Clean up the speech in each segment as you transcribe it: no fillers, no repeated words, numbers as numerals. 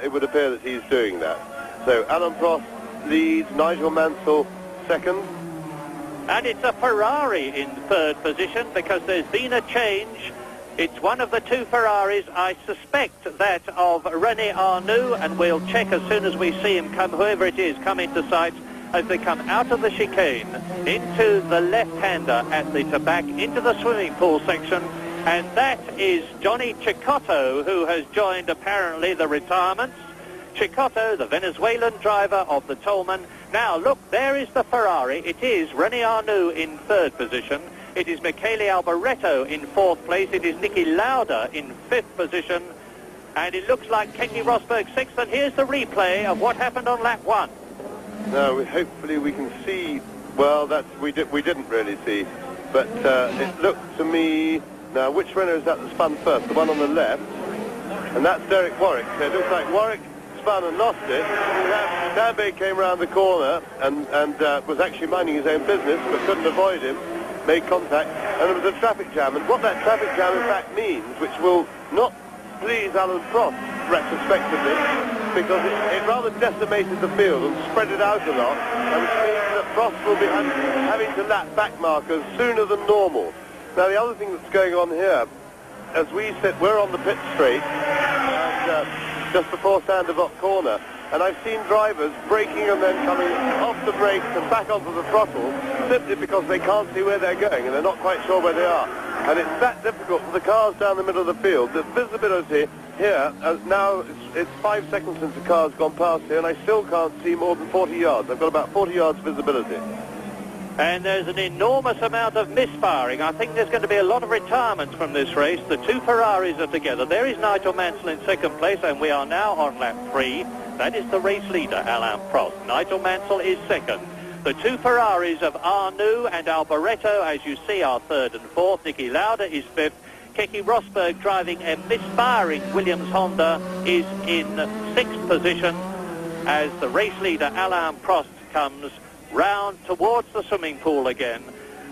It would appear that he's doing that. So Alain Prost leads, Nigel Mansell second. And it's a Ferrari in third position because there's been a change. It's one of the two Ferraris. I suspect that of René Arnoux, and we'll check as soon as we see him come, whoever it is, come into sight as they come out of the chicane into the left-hander at the back into the swimming pool section. And that is Johnny Cecotto, who has joined apparently the retirements. Cecotto, the Venezuelan driver of the Tolman. Now, look, there is the Ferrari. It is René Arnoux in third position. It is Michele Alboreto in fourth place. It is Niki Lauda in fifth position. And it looks like Keke Rosberg sixth. And here's the replay of what happened on lap one. Now, hopefully we can see. Well, we didn't really see. But it looked to me... Now, which Renault is that spun first? The one on the left. And that's Derek Warwick. So it looks like Warwick spun and lost it. Tambay came round the corner and was actually minding his own business, but couldn't avoid him, made contact, and there was a traffic jam. And what that traffic jam in fact means, which will not please Alain Prost retrospectively, because it rather decimated the field and spread it out a lot, and which means that Prost will be having to lap back markers sooner than normal. Now, the other thing that's going on here, as we sit, we're on the pit straight, and just before Sandoval corner, and I've seen drivers braking and then coming off the brakes and back onto the throttle simply because they can't see where they're going and they're not quite sure where they are. And it's that difficult for the cars down the middle of the field. The visibility here, now it's 5 seconds since the car's gone past here, and I still can't see more than 40 yards. I've got about 40 yards visibility. And there's an enormous amount of misfiring. I think there's going to be a lot of retirements from this race. The two Ferraris are together. There is Nigel Mansell in second place, and we are now on lap 3. That is the race leader, Alain Prost. Nigel Mansell is second. The two Ferraris of Arnoux and Alboreto, as you see, are third and fourth. Niki Lauda is fifth. Keke Rosberg, driving a misfiring Williams Honda, is in sixth position as the race leader, Alain Prost, comes round towards the swimming pool again.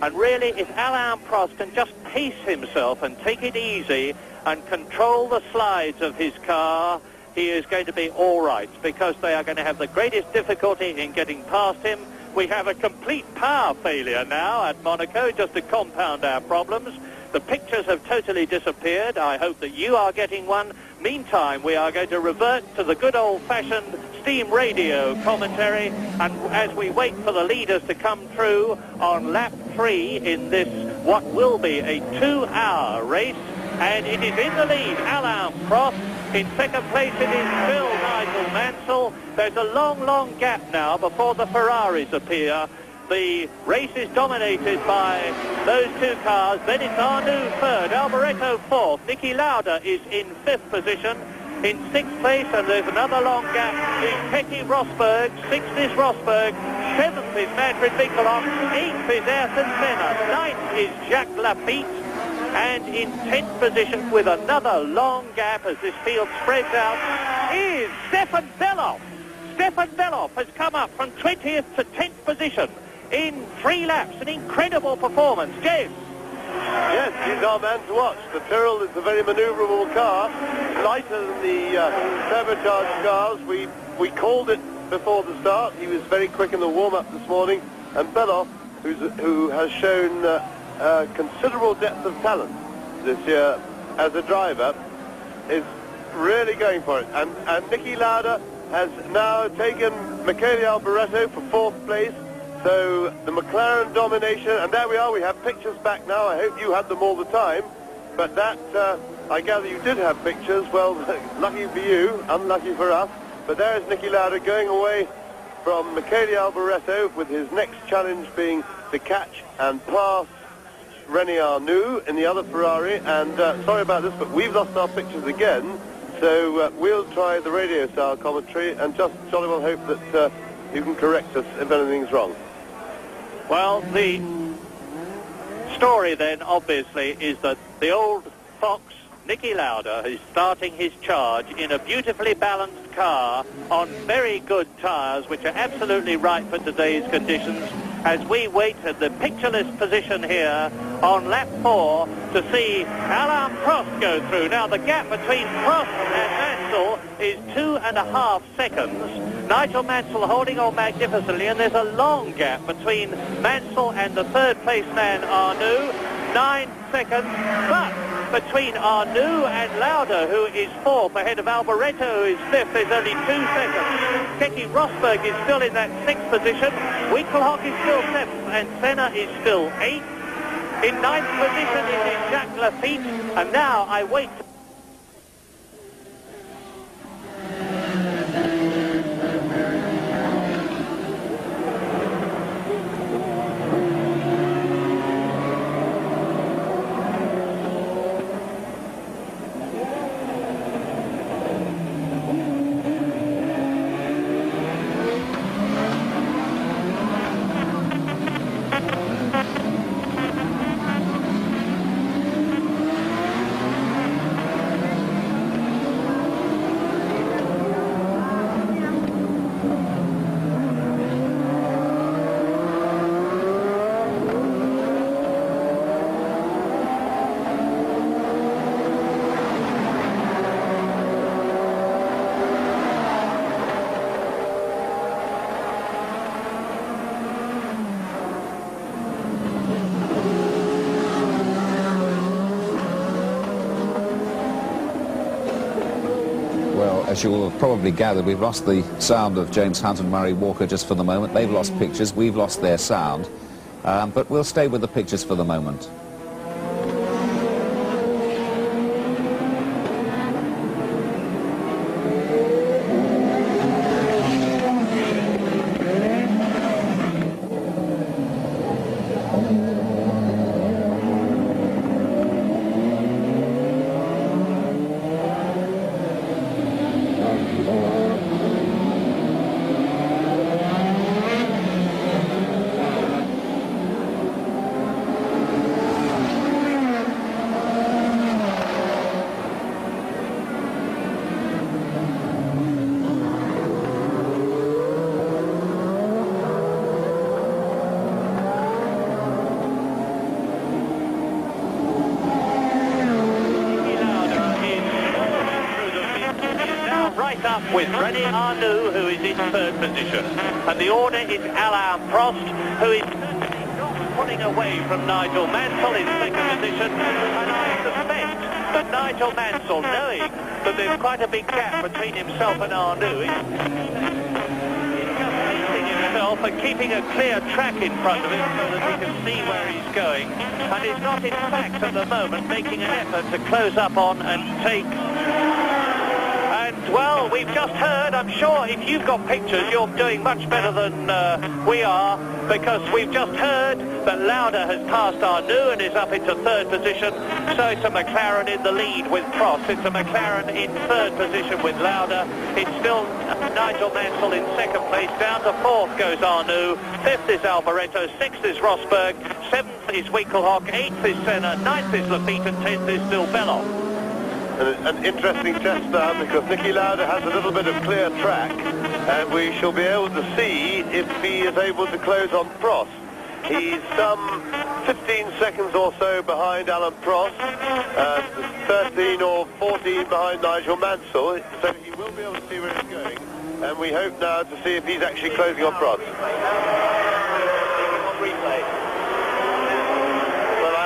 And really, if Alain Prost can just pace himself and take it easy and control the slides of his car, he is going to be all right, because they are going to have the greatest difficulty in getting past him. We have a complete power failure now at Monaco, just to compound our problems. The pictures have totally disappeared. I hope that you are getting one. Meantime, we are going to revert to the good old-fashioned steam radio commentary, and as we wait for the leaders to come through on lap 3 in this, what will be a 2-hour race, and it is in the lead, Alain Prost. In second place, it is still Nigel Mansell. There's a long gap now before the Ferraris appear. The race is dominated by those two cars. Then it's Arnoux third, Alboreto fourth. Niki Lauda is in fifth position. In sixth place, and there's another long gap, is Keke Rosberg. Sixth is Rosberg. Seventh is Madrid Michelin. Eighth is Ayrton Senna. Ninth is Jacques Lafitte. And in 10th position, with another long gap as this field spreads out, is Stefan Beloff. Stefan Beloff has come up from 20th to 10th position in 3 laps. An incredible performance. James? Yes, he's our man to watch. The Tyrrell is a very manoeuvrable car, lighter than the turbocharged cars. We called it before the start. He was very quick in the warm-up this morning. And Beloff, who has shown considerable depth of talent this year as a driver, is really going for it. And Niki Lauda has now taken Michele Alboreto for 4th place. So the McLaren domination, and there we are, we have pictures back now. I hope you had them all the time, but that, I gather you did have pictures. Well, lucky for you, unlucky for us. But there is Niki Lauda going away from Michele Alboreto, with his next challenge being to catch and pass René Arnoux in the other Ferrari. And sorry about this, but we've lost our pictures again, so we'll try the radio style commentary and just jolly well hope that you can correct us if anything's wrong. Well, the story then, obviously, is that the old fox, Niki Lauda, is starting his charge in a beautifully balanced car on very good tyres, which are absolutely right for today's conditions, as we wait at the pictureless position here on lap 4 to see Alain Prost go through. Now, the gap between Prost and Mansell is 2.5 seconds. Nigel Mansell holding on magnificently, and there's a long gap between Mansell and the third place man Arnoux, 9 seconds, but between Arnoux and Lauda, who is fourth, ahead of Alboreto, who is fifth, there's only 2 seconds. Keke Rosberg is still in that sixth position, Winkelhock is still seventh, and Senna is still eighth. In ninth position is Jacques Lafitte, and now I wait. As you will have probably gathered, we've lost the sound of James Hunt and Murray Walker just for the moment. They've lost pictures, we've lost their sound, but we'll stay with the pictures for the moment. With René Arnoux, who is in third position. And the order is Alain Prost, who is not pulling away from Nigel Mansell in second position. And I suspect that Nigel Mansell, knowing that there's quite a big gap between himself and Arnoux, is just pacing himself and keeping a clear track in front of him so that he can see where he's going. And is not, in fact, at the moment, making an effort to close up on and take... Well, we've just heard, I'm sure if you've got pictures, you're doing much better than we are, because we've just heard that Lauda has passed Arnoux and is up into third position. So it's a McLaren in the lead with Prost. It's a McLaren in third position with Lauda. It's still Nigel Mansell in second place. Down to fourth goes Arnoux. Fifth is Alboreto. Sixth is Rosberg. Seventh is Winkelhock. Eighth is Senna. Ninth is Lafitte. And 10th is still Belloff. An interesting test now, because Niki Lauda has a little bit of clear track, and we shall be able to see if he is able to close on Prost. He's some 15 seconds or so behind Alain Prost, 13 or 14 behind Nigel Mansell, so he will be able to see where he's going, and we hope now to see if he's actually closing on Prost. Well,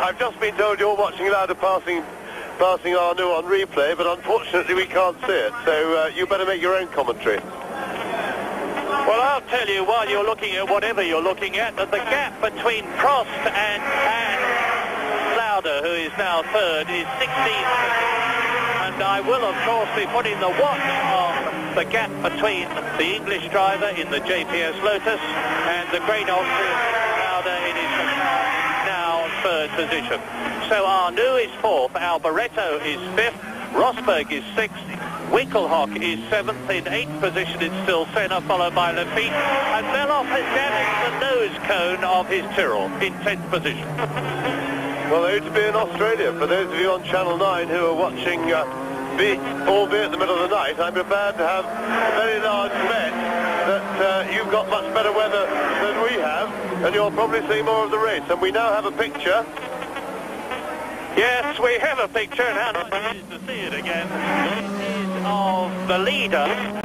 I've just been told you're watching Lauda passing Arnoux on replay, but unfortunately we can't see it, so you better make your own commentary. Well, I'll tell you, while you're looking at whatever you're looking at, that the gap between Prost and Lauda, who is now third, is 16 seconds. And I will, of course, be putting the watch on the gap between the English driver in the JPS Lotus and the great Austrian Lauda in his now third position. So Arnoux is fourth, Alboreto is fifth, Rosberg is sixth, Winkelhock is seventh. In eighth position it's still Senna, followed by Lafitte, and Belloff has damaged the nose cone of his Tyrrell in 10th position. Well, they to be in Australia. For those of you on Channel 9 who are watching, albeit the middle of the night, I'm prepared to have a very large bet that you've got much better weather than we have, and you'll probably see more of the race. And we now have a picture. Yes, we have a picture, and how nice it is to see it again. It is of the leader.